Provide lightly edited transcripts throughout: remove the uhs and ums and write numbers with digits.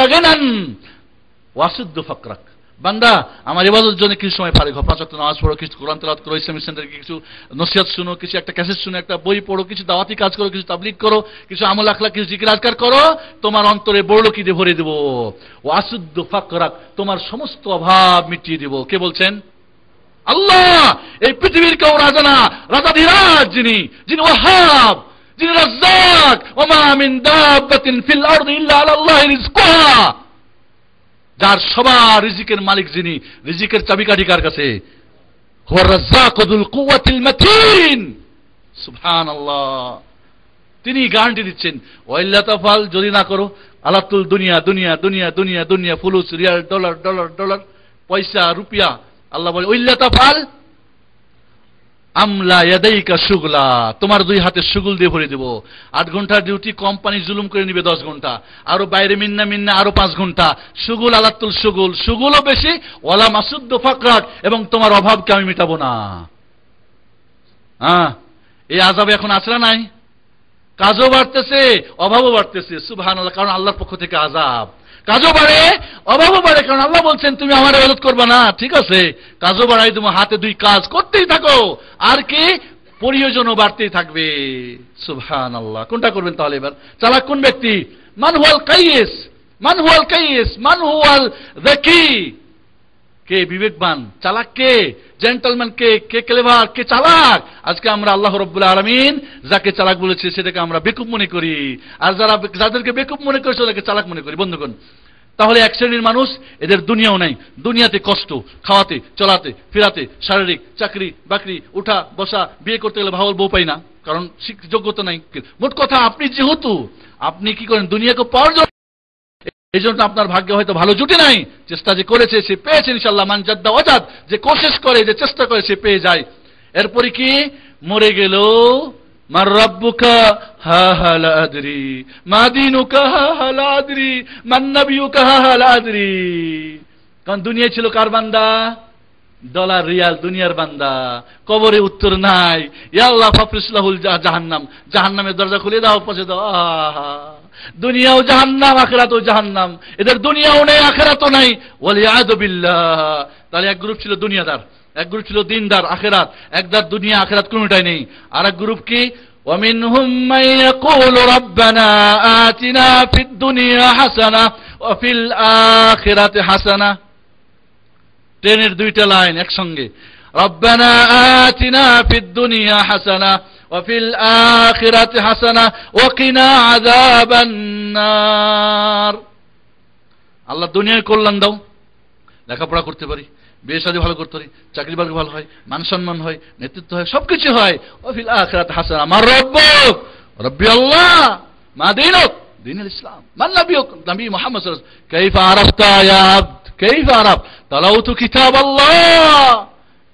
রাব্বিকা গিনান ওয়াসুদ্দ ফাকরাক। বান্দা আমার ইবাদতের জন্য কিছু সময় ফারিগ হও, 5 ওয়াক্ত নামাজ পড়ো, কিছু কোরআন তেলাওয়াত করো, ইসলামিক সেন্টারে কিছু নসিহত শুনো, কিছু একটা ক্যাসেট শুনো, একটা বই পড়ো, কিছু দাওয়াতি কাজ করো, কিছু তাবলীগ করো, কিছু আমল আখলাক, কিছু জিকির আজকার করো, তোমার অন্তরে বড়লোকি দিয়ে ভরে দেব। ওয়াসুদ্দ ফাকরাক, তোমার সমস্ত অভাব মিটিয়ে দেব। কে বলছেন? আল্লাহ। এই পৃথিবীর কেউ রাজা না, রাজাধিরাজ যিনি, যিনি ওয়াহাব, যিনি রাজ্জাক। ওমা মিন দাব্বাতিন ফিল আরদি ইল্লা আলাল্লাহি রিজকুহা, যার সবার রিজিকের মালিক যিনি, রিজিকের চাবিকাঠি কার কাছে? হুয়া রাজ্জাকু যুল কুওয়াতিল মাতিন। সুবহানাল্লাহ। তিনি গ্যারান্টি দিচ্ছেন, ওয়াইল্লা তাফাল, যদি না করো, আলাতুল দুনিয়া দুনিয়া দুনিয়া দুনিয়া দুনিয়া, ফুলুস, রিয়াল, ডলার ডলার ডলার, পয়সা রুপিয়া। আল্লাহ বলে ওয়াইল্লা তাফাল আমলা ইয়াদাইকা শুগলা, তোমার 2 হাতে শুগুল দিয়ে ভরে দেব। 8 ঘন্টার ডিউটি কোম্পানি জুলুম করে নিবে 10 ঘন্টা, আরো বাইরে মিন্না মিন্না আরো 5 ঘন্টা। শুগুল আলাতুল শুগুল, শুগুলও বেশি। ওয়ালা মাসুদ্দ ফাকরাক, এবং তোমার অভাবকে আমি মেটাবো না। এই আযাব এখন আছে না নাই? কাজও বাড়তেছে, অভাবও বাড়তেছে। সুবহানাল্লাহ। কারণ আল্লাহর পক্ষ থেকে আযাব। কাজও বাড়ে, অভাবও বাড়ে, কারণ আল্লাহ বলছেন তুমি আমার ইবাদত করবে না, ঠিক আছে, কাজও বাড়াই তুমি, হাতে 2 কাজ করতেই থাকো, আর কি প্রয়োজনও বাড়তেই থাকবে। সুবহানাল্লাহ। কোনটা করবেন তাহলে এবার? চালাক কোন ব্যক্তি? মান হুয়াল কাইয়িস, মান হুয়াল কাইয়িস, মান হুয়াল যাকি। কে বিবেকবান? চালাক কে? জেন্টলম্যান কে? কে ক্লেভার? কে চালাক? আজকে আমরা আল্লাহ রাব্বুল আলামিন যাকে চালাক বলেছে সেটাকে আমরা বেকুব মনে করি, আর যাদেরকে বেকুব মনে করেছে ওদেরকে চালাক মনে করি। বন্ধুগণ, তাহলে এক শ্রেণীর মানুষ, এদের দুনিয়াও নাই, দুনিয়াতে কষ্ট, খাওয়াতে চলাতে ফেরাতে, শারীরিক, চাকরি বাকরি, উঠা বসা, বিয়ে করতে গেলে ভালো বউ পাই না, কারণ যোগ্যতা নাই। মোট কথা, আপনি যেহেতু আপনি কি করেন দুনিয়াকে পাওয়ার জন্য, এই জন্য আপনার ভাগ্যে হয়তো ভালো জুটে নাই, চেষ্টা যে করেছে সে পেয়েছে ইনশাআল্লাহ। মান জাদ্দা ওয়াজাদ, যে কোশিশ করে, যে চেষ্টা করে, সে পেয়ে যায়। এরপরে কি? মরে গেল, মার রাব্বুকা হা হা লা আদরি, মা দীনুকা হা হা লা আদরি, মান নাবিয়ুকা হা হা লা আদরি। কারণ দুনিয়া ছিল কার বান্দা? ডলার রিয়াল দুনিয়ার বান্দা। কবরে উত্তর নাই। ইয়া আল্লাহ ফাফরিসলাহুল জাহান্নাম, জাহান্নামের দরজা খুলে দাও, পৌঁছে দাও। দুনিয়াও জাহান্নাম, আখিরাতও জাহান্নাম। এদের দুনিয়াও নেই, আখিরাতও নাই। ওয়ালিয়াযু বিল্লাহ। তাহলে এক গ্রুপ ছিল দুনিয়াদার, এক গ্রুপ ছিল দিনদার, আখিরাত। একদার দুনিয়া আখিরাত কোনটাই নেই। আর এক গ্রুপ কি? ওয়ামিনহুম মান ইয়াকুলু রাব্বানা আতিনা ফিদ দুনিয়া হাসানাহ ওয়া ফিল আখিরাতি হাসানাহ। ট্রেনের 2টা লাইন একসঙ্গে, রব্বানা আতিনা ফিদ দুনিয়া হাসানাহ ওয়া ফিল আখিরাতি হাসানাহ ওয়া কিনা আযাবান নার। আল্লাহ দুনিয়ায় কল্যাণ দাও, লেখাপড়া করতে পারি, বিয়ে শাদী ভালো করতে পারি, চাকরি বাকরি ভালো হয়, মান সম্মান হয়, নেতৃত্ব হয়, সবকিছু হয়। ওয়া ফিল আখিরাতি হাসানাহ। মা রাব্বুক? রব্বি আল্লাহ। মা দীনুক? দীনুল ইসলাম। মান নাবিয়ুক? নবী মুহাম্মদ সাল্লাল্লাহু আলাইহি ওয়াসাল্লাম। কাইফা আরাফতা ইয়া আবদ, কাইফা আরাফ? তালাউতু কিতাব আল্লাহ।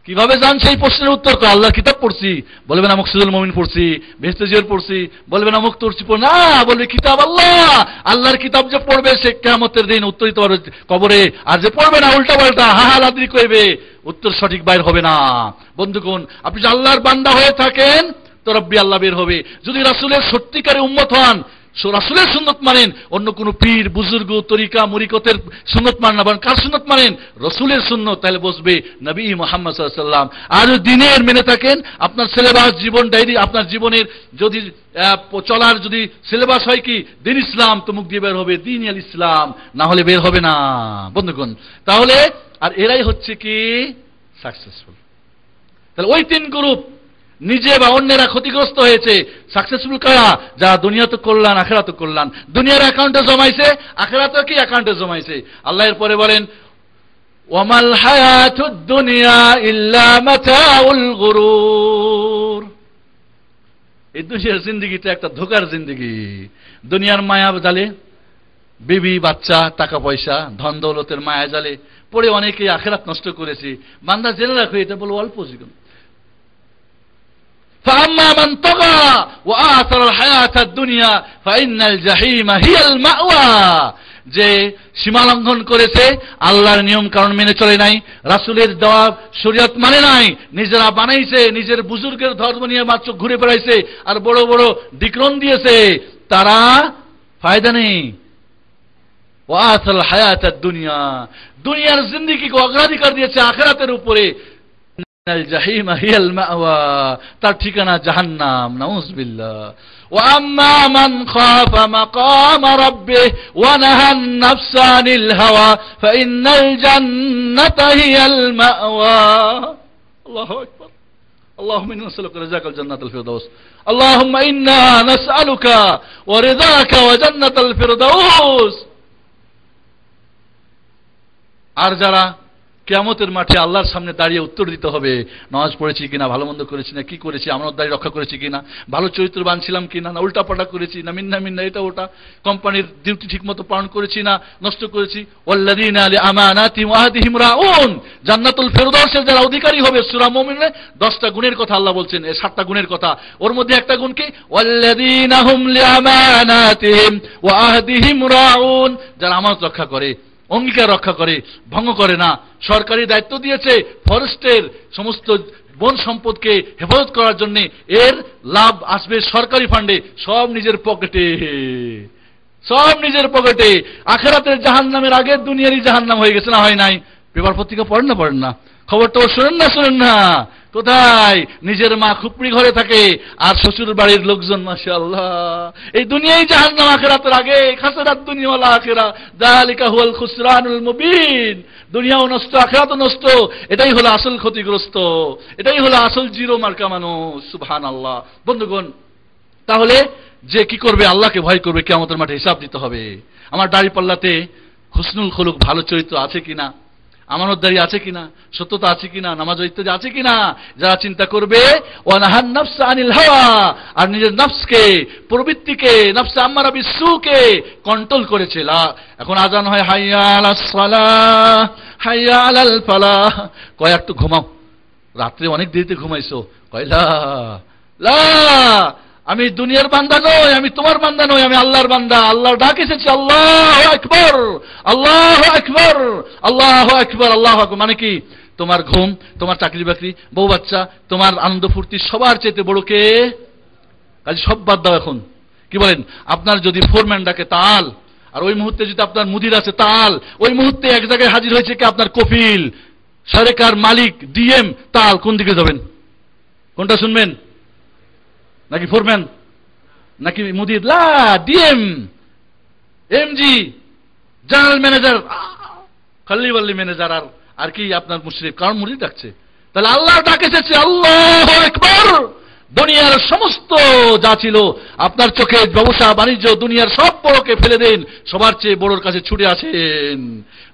কিভাবে জানছে? এই প্রশ্নের উত্তর তো আল্লাহর কিতাব পড়ছি। বলবে না মুকসিদুল মুমিন পড়ছি, বেহেশতে জিয়ার পড়ছি, বলবে না মুখ তরছি না, বলবে কিতাব আল্লাহ। আল্লাহর কিতাব যে পড়বে সে কিয়ামতের দিন উত্তর দিতে পারবে কবরে, আর যে পড়বে না উল্টা পাল্টা হাহা লাদ্রি কইবে, উত্তর সঠিক বাইর হবে না। বন্ধুগণ, আপনি যদি আল্লাহর বান্দা হয়ে থাকেন তো রব্বি আল্লাহ বের হবে। যদি রাসূলের সত্যিকারে উম্মত হন, রাসূলের সুন্নাত মানেন, অন্য কোন পীর বুজুর্গ তরিকা মুরিকতের সুন্নাত মানেন না, বরং কার সুন্নাত মানেন? রাসূলের সুন্নাত, তাহলে বসবে নবী মুহাম্মদ সাল্লাল্লাহু আলাইহি ওয়াসাল্লাম। আর দিনের মেনে থাকেন, আপনার সিলেবাস, জীবন ডায়েরি, আপনার জীবনের যদি চলার যদি সিলেবাস হয় কি দিন ইসলাম, তো মুখ দিয়ে বের হবে দিন আল ইসলাম, না হলে বের হবে না। বন্ধুগণ, তাহলে আর এরাই হচ্ছে কি সাকসেসফুল। তাহলে ওই 3 গ্রুপ, নিজে বা অন্যেরা ক্ষতিগ্রস্ত হয়েছে। সাকসেসফুল কারা? যারা দুনিয়াতে কল্যাণ, আখিরাতে কল্যাণ, দুনিয়ার অ্যাকাউন্টে জমাইছে, আখিরাতে কি অ্যাকাউন্টে জমাইছে। আল্লাহ এরপরে বলেন, ওয়ামাল হায়াতুদ দুনিয়া ইল্লা মাতাউল গুরুর। এই দুনিয়ার জিন্দেগিটা একটা ধোকার জিন্দেগি। দুনিয়ার মায়া জালে, বিবি বাচ্চা, টাকা পয়সা, ধন দৌলতের মায়া জালে পড়ে অনেকে আখিরাত নষ্ট করেছে। বান্দা জেনে রাখো, এটা বলো অল্প জীবন। فأما من طغى وآثر الحياة الدنيا فإن الجحيم هي المأوى। যে সীমা লঙ্ঘন করেছে, আল্লাহর নিয়ম কারণ মেনে চলে নাই, রাসূলের দেওয়া শরীয়ত মানে নাই, নিজেরা বানাইছে, নিজের বুজুর্গের ধর্ম নিয়ে মাত্র ঘুরে বেড়াইছে, আর বড় বড় ডিক্রন দিয়েছে, তারা ফায়দা নেই। ওয়া আসাল হায়াতাদ দুনিয়া, দুনিয়ার জিন্দেগিকে অগ্রাধিকার দিয়েছে আখিরাতের উপরে। ইন্নাল জাহিমা হিয়াল মাওয়া, তার ঠিকানা জাহান্নাম। নাউযুবিল্লাহ। ওয়া আম্মা মান খাফা মাকামা রাব্বিহি ওয়া নাহান নাফসা আনিল হাওয়া ফাইন্নাল জান্নাতা হিয়াল মাওয়া। আল্লাহু আকবার। اللهم إنا نسألك رضاك الجنة الفردوس، اللهم إنا نسألك ورضاك وجنة الفردوس। আর যারা কিয়ামতের মাঠে আল্লাহর সামনে দাঁড়িয়ে উত্তর দিতে হবে, নামাজ পড়েছি কিনা, ভালো মন্দ করেছি না, কি করেছি, আমানতদারি রক্ষা করেছি কিনা, ভালো চরিত্রবান ছিলাম কিনা, না উল্টাপাল্টা করেছি, না মিন্না মিন্না এটা ওটা, কোম্পানির ডিউটি ঠিকমতো পালন করেছি না নষ্ট করেছি। ওয়াল্লাযীনা লিআমানাতিহিম ওয়া আহদিহিম রাউন, জান্নাতুল ফেরদাউসের যারা অধিকারী হবে। সূরা মুমিনে 10টা গুণের কথা আল্লাহ বলছেন, এই 7টা গুণের কথা। ওর মধ্যে একটা গুণ কি? ওয়াল্লাযীনা হুম লিআমানাতিহিম ওয়া আহদিহিম রাউন, যারা আমানত রক্ষা করে, অঙ্গীকার রক্ষা করে, ভঙ্গ করে না। সরকারি দায়িত্ব দিয়েছে ফরেস্টের সমস্ত বন সম্পদকে হেফাজত করার জন্য, এর লাভ আসবে সরকারি ফান্ডে, সব নিজের পকেটে, সব নিজের পকেটে। আখিরাতের জাহান্নামের আগে দুনিয়ারই জাহান্নাম হয়ে গেছে, না হয় নাই? পেপার পত্রিকা পড়েন না, পড়েন না? খবরটা শোনেন না, শোনেন না? কোথায় নিজের মা খুপড়ি ঘরে থাকে আর শ্বশুর বাড়ির লোকজন মাশাআল্লাহ। এই দুনিয়ায় জাহান্নাম, আখিরাতের আগে। খাসরাত দুনিয়া ওয়াল আখিরা, যালিকা হুয়াল খুসরানুল মুবিন। দুনিয়াও নষ্ট, আখিরাতও নষ্ট। এটাই হলো আসল ক্ষতিগ্রস্ত, এটাই হলো আসল জিরো মার্কা মানুষ। সুবহানাল্লাহ। বন্ধুগণ, তাহলে যে কি করবে? আল্লাহকে ভয় করবে, কিয়ামতের মাঠে হিসাব দিতে হবে। আমার দাড়ি পাল্লাতে হুসনুল খুলুক, ভালো চরিত্র আছে কিনা, আমানতদারি আছে কিনা, সত্যতা আছে কিনা, নামাজ ইত্যাদি আছে কিনা, যারা চিন্তা করবে। ওয়া নাহান নাফসা আনিল হাওয়া, আর নিজের নফসকে, প্রবৃত্তিকে, নফসে আম্মারা বিসুকে কন্ট্রোল করেছে। এখন আজান হয়, হাইয়া আলাস সালাহ হাইয়া আলাল ফালাহ, কয় একটু ঘুমাও, রাত্রে অনেক দেরিতে ঘুমাইছো, কয় লা লা, আমি দুনিয়ার বান্দা নই, আমি তোমার বান্দা নই, আমি আল্লাহর বান্দা। আল্লাহর ডাক এসেছে, আল্লাহু আকবার, আল্লাহু আকবার, আল্লাহু আকবার, আল্লাহু আকবার। মানে কি? তোমার ঘুম, তোমার চাকরি বাকরি, বউ বাচ্চা, তোমার আনন্দ ফুর্তি সবার চাইতে বড় কে? কাজে সব বাদ দাও এখন। কি বলেন? আপনার যদি ফোরম্যান ডাকে তাল, আর ওই মুহূর্তে যদি আপনার মুদির আছে তাল, ওই মুহূর্তে এক জায়গায় হাজির হয়েছে কি আপনার কফিল, সরকার, মালিক, ডিএম, তাল, কোন দিকে যাবেন? কোনটা শুনবেন? নাকি ফোরম্যান, নাকি মুদির, লা ডিএম, এমজি, জেনারেল ম্যানেজার, খাল্লি বাল্লি ম্যানেজার, আর কি আপনার মুশরিক, কারণ মুরিদ ডাকছে। তাহলে আল্লাহ ডাক এসেছে, আল্লাহু আকবার। দুনিয়ার সমস্ত যা ছিল আপনার চোখে, ব্যবসা বাণিজ্য, দুনিয়ার সব বড়কে ফেলে দেন, সবার চেয়ে বড়র কাছে ছুটে আসেন,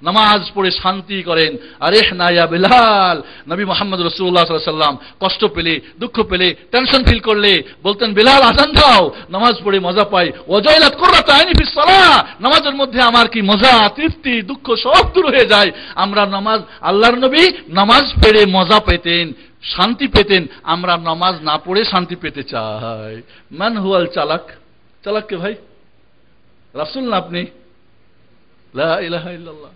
নামাজ পড়ে শান্তি করেন। আরে না ইয়া বিলাল, নবী মুহাম্মদ রাসূলুল্লাহ সাল্লাল্লাহু আলাইহি ওয়াসাল্লাম কষ্ট পেলে, দুঃখ পেলে, টেনশন ফিল করলে বলতেন, বিলাল আযান দাও, নামাজ পড়ে মজা পাই। ওয়াজাইলাত কুররাতু আইনি ফিস সালাহ, নামাজের মধ্যে আমার কি মজা, তৃপ্তি, দুঃখ সব দূর হয়ে যায়। আমরা নামাজ, আল্লাহর নবী নামাজ পড়ে মজা পেতেন, শান্তি পেতেন। আমরা নামাজ না পড়ে শান্তি পেতে চাই। মান হুয়াল চালাক? চালাক কে ভাই? রাসূল না আপনি? লা ইলাহা ইল্লাল্লাহ,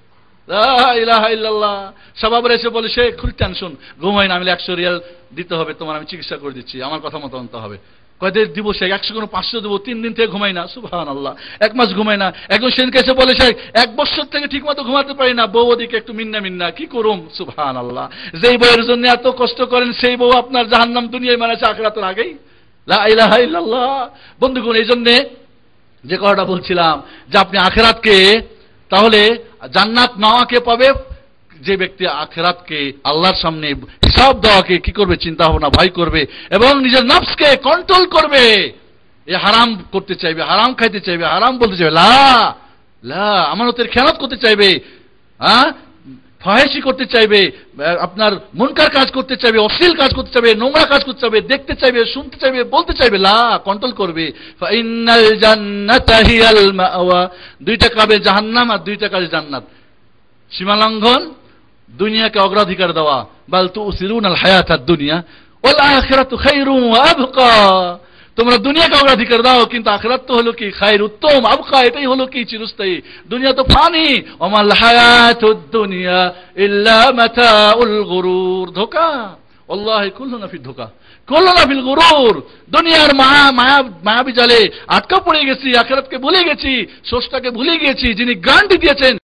লা ইলাহা ইল্লাল্লাহ। সাহাবারা এসে বলে, শেখ খুব টেনশন, ঘুমাই না। আমি 100 রিয়াল দিতে হবে তোমার, আমি চিকিৎসা করে দিচ্ছি, আমার কথা মতো আনতে হবে। কয়দের দিব শেখ? 100 কোনো 500 দেবো। 3 দিন থেকে ঘুমাই না। সুবহানাল্লাহ। 1 মাস ঘুমাই না। একজন সেদিনকে এসে বলে, শেখ 1 বছর থেকে ঠিক মতো ঘুমাতে পারি না, বউ ওদিকে একটু মিন্না মিন্না, কি করুম? সুবহানাল্লাহ। যেই বউয়ের জন্য এত কষ্ট করেন, সেই বউ আপনার জাহান্নাম দুনিয়ায় মানেছে আখিরাতের আগেই। লা ইলাহা ইল্লাল্লাহ। বন্ধুগণ, এই জন্য যে কথাটা বলছিলাম, যে আপনি আখিরাতকে, তাহলে জান্নাত নেওয়াকে পাবে যে ব্যক্তি আখিরাতকে, আল্লাহর সামনে হিসাব দেওয়াকে কি করবে? চিন্তা ভাবনা, ভয় করবে, এবং নিজের নফসকে কন্ট্রোল করবে। এ হারাম করতে চাইবে, হারাম খাইতে চাইবে, হারাম বলতে চাইবে, লা লা, আমানতের খেয়ানত করতে চাইবে, ফাহেসি করতে চাইবে, আপনার মুনকার কাজ করতে চাইবে, অশ্লীল কাজ করতে চাইবে, নোংরা কাজ করতে চাইবে, দেখতে চাইবে, শুনতে চাইবে, বলতে চাইবে, লা, কন্ট্রোল করবে। ফাইন্নাল জান্নাতা হিয়াল মাওয়া, 2টা কাবে জাহান্নাম আর 2টা কাবে জান্নাত। সীমা লঙ্ঘন, দুনিয়াকে অগ্রাধিকার দেওয়া, বাল তুসিরুনাল হায়াতাদ দুনিয়া ওয়াল আখিরাতু খায়রুন ওয়া আবকা। তোমরা দুনিয়াকে অগ্রাধিকার দাও, কিন্তু আখিরাত তো হলো কি? খায়র, উত্তম, আবকা, এটাই হলো কি? চিরস্থায়ী। দুনিয়া তো ফানি। ওমাল হায়াতুদ দুনিয়া ইল্লা মাতাউল গুরুর, ধোঁকা। আল্লাহ কুল্লুনা ফি ধোঁকা। কুল্লুনা ফিল গুরুর, দুনিয়ার মায়াবী জালে আটকা পড়ে গেছি, আখিরাতকে ভুলে গেছি, স্রষ্টাকে ভুলে গেছি, যিনি গ্যারান্টি দিয়েছেন